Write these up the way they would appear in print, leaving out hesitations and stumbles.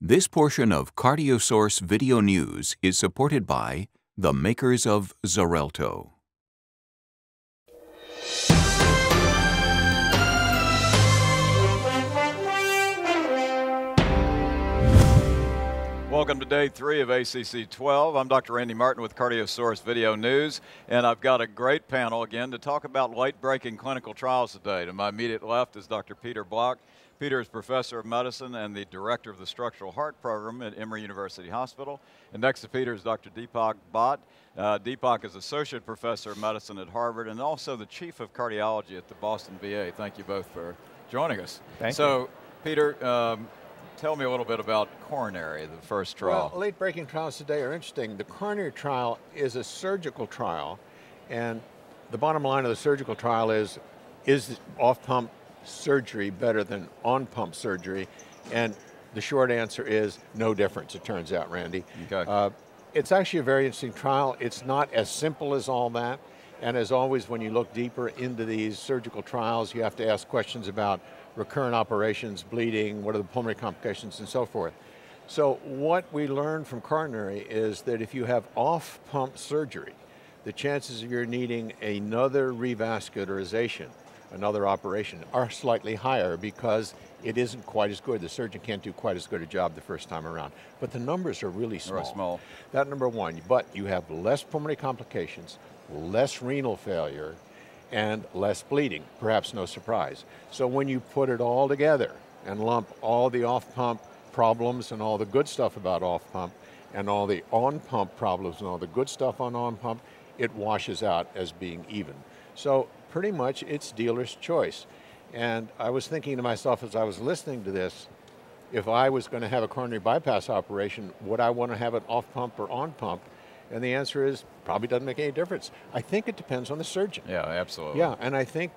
This portion of CardioSource Video News is supported by the makers of Xarelto. Welcome to day 3 of ACC.12. I'm Dr. Randy Martin with CardioSource Video News, and I've got a great panel again to talk about late-breaking clinical trials today. To my immediate left is Dr. Peter Block. Peter is Professor of Medicine and the Director of the Structural Heart Program at Emory University Hospital. And next to Peter is Dr. Deepak Bhatt. Deepak is Associate Professor of Medicine at Harvard and also the Chief of Cardiology at the Boston VA. Thank you both for joining us. Thank you. So, Peter, tell me a little bit about coronary, the first trial. Well, late-breaking trials today are interesting. The coronary trial is a surgical trial, and the bottom line of the surgical trial is off-pump surgery better than on-pump surgery? And the short answer is no difference, it turns out, Randy. Okay. It's actually a very interesting trial. It's not as simple as all that, and as always, when you look deeper into these surgical trials, you have to ask questions about recurrent operations, bleeding, what are the pulmonary complications, and so forth. So what we learned from coronary is that if you have off-pump surgery, the chances of you needing another revascularization, another operation, are slightly higher because it isn't quite as good. The surgeon can't do quite as good a job the first time around. But the numbers are really small. Very small. That number one, but you have less pulmonary complications, less renal failure, and less bleeding, perhaps no surprise. So when you put it all together and lump all the off-pump problems and all the good stuff about off-pump and all the on-pump problems and all the good stuff on on-pump, it washes out as being even. So pretty much it's dealer's choice. And I was thinking to myself as I was listening to this, if I was going to have a coronary bypass operation, would I want to have it off-pump or on-pump? And the answer is, probably doesn't make any difference. I think it depends on the surgeon. Yeah, absolutely. Yeah, and I think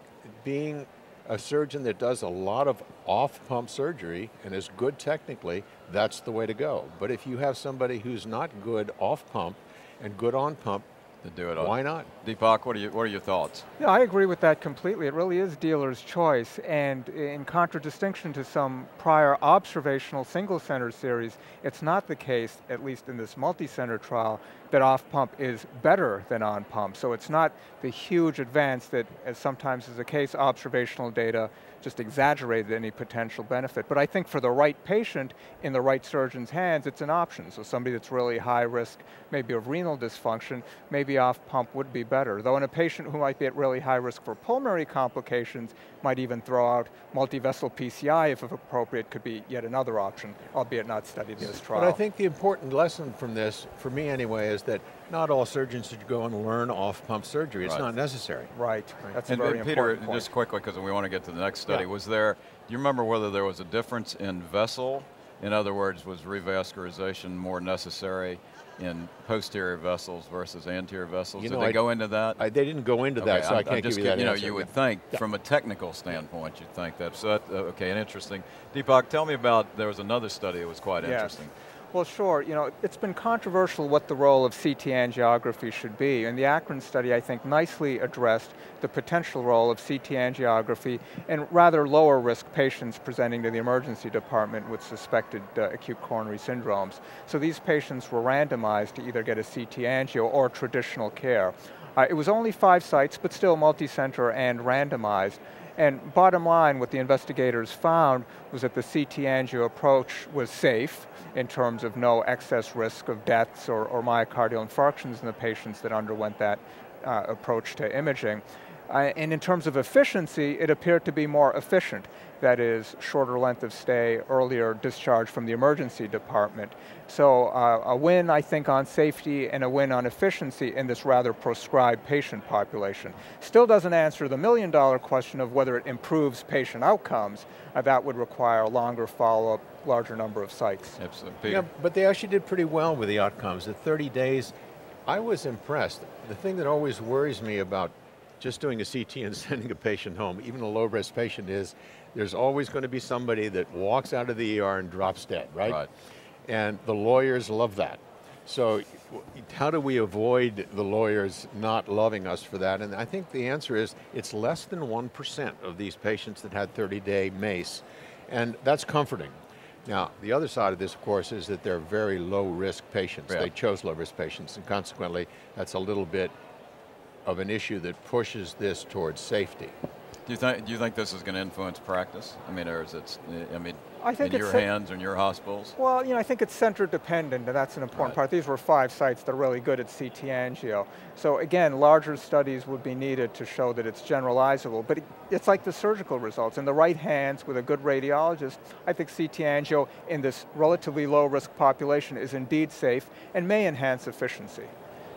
being a surgeon that does a lot of off-pump surgery and is good technically, that's the way to go. But if you have somebody who's not good off-pump and good on-pump, To do it all. why not? Deepak, what are your thoughts? Yeah, I agree with that completely. It really is dealer's choice, and in contradistinction to some prior observational single-center series, it's not the case, at least in this multi-center trial, that off-pump is better than on-pump. So it's not the huge advance that, as sometimes is the case, observational data just exaggerated any potential benefit. But I think for the right patient, in the right surgeon's hands, it's an option. So somebody that's really high risk, maybe of renal dysfunction, maybe off-pump would be better. Though in a patient who might be at really high risk for pulmonary complications, might even throw out multi-vessel PCI if appropriate, could be yet another option, albeit not studied in this trial. But I think the important lesson from this, for me anyway, is that not all surgeons should go and learn off-pump surgery. It's not necessary. Right, that's And a very Peter, important point. just quickly, because we want to get to the next study, Yeah. was there, do you remember whether there was a difference in vessel? In other words, was revascularization more necessary in posterior vessels versus anterior vessels? You Did know, they go into that? They didn't go into that, so I can't give you that answer. You would think, from a technical standpoint, you'd think that. So, okay, and interesting. Deepak, tell me about, there was another study that was quite interesting. Well, sure. It's been controversial what the role of CT angiography should be, and the ACRIN study, I think, nicely addressed the potential role of CT angiography in rather lower risk patients presenting to the emergency department with suspected acute coronary syndromes. So these patients were randomized to either get a CT angio or traditional care. It was only 5 sites, but still multi-center and randomized. And bottom line, what the investigators found was that the CT angio approach was safe in terms of no excess risk of deaths or myocardial infarctions in the patients that underwent that approach to imaging. And in terms of efficiency, it appeared to be more efficient. That is, shorter length of stay, earlier discharge from the emergency department. So a win, I think, on safety and a win on efficiency in this rather proscribed patient population. Still doesn't answer the million-dollar question of whether it improves patient outcomes. That would require a longer follow-up, larger number of sites. Absolutely. Yeah, but they actually did pretty well with the outcomes. At 30 days, I was impressed. The thing that always worries me about just doing a CT and sending a patient home, even a low-risk patient, is there's always going to be somebody that walks out of the ER and drops dead, right? Right. And the lawyers love that. So how do we avoid the lawyers not loving us for that? And I think the answer is it's less than 1% of these patients that had 30-day MACE. And that's comforting. Now, the other side of this, of course, is that they're very low-risk patients. Yeah. They chose low-risk patients, and consequently, that's a little bit of an issue that pushes this towards safety. Do you think this is going to influence practice? I mean, or is it? I mean, I think in your hands or in your hospitals? Well, I think it's center dependent, and that's an important part. These were 5 sites that are really good at CT angio. So again, larger studies would be needed to show that it's generalizable, but it's like the surgical results. In the right hands with a good radiologist, I think CT angio in this relatively low risk population is indeed safe and may enhance efficiency.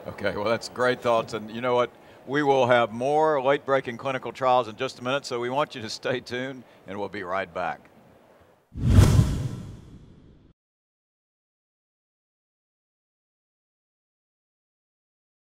Okay, well that's great thoughts, and you know what? We will have more late-breaking clinical trials in just a minute, so we want you to stay tuned, and we'll be right back.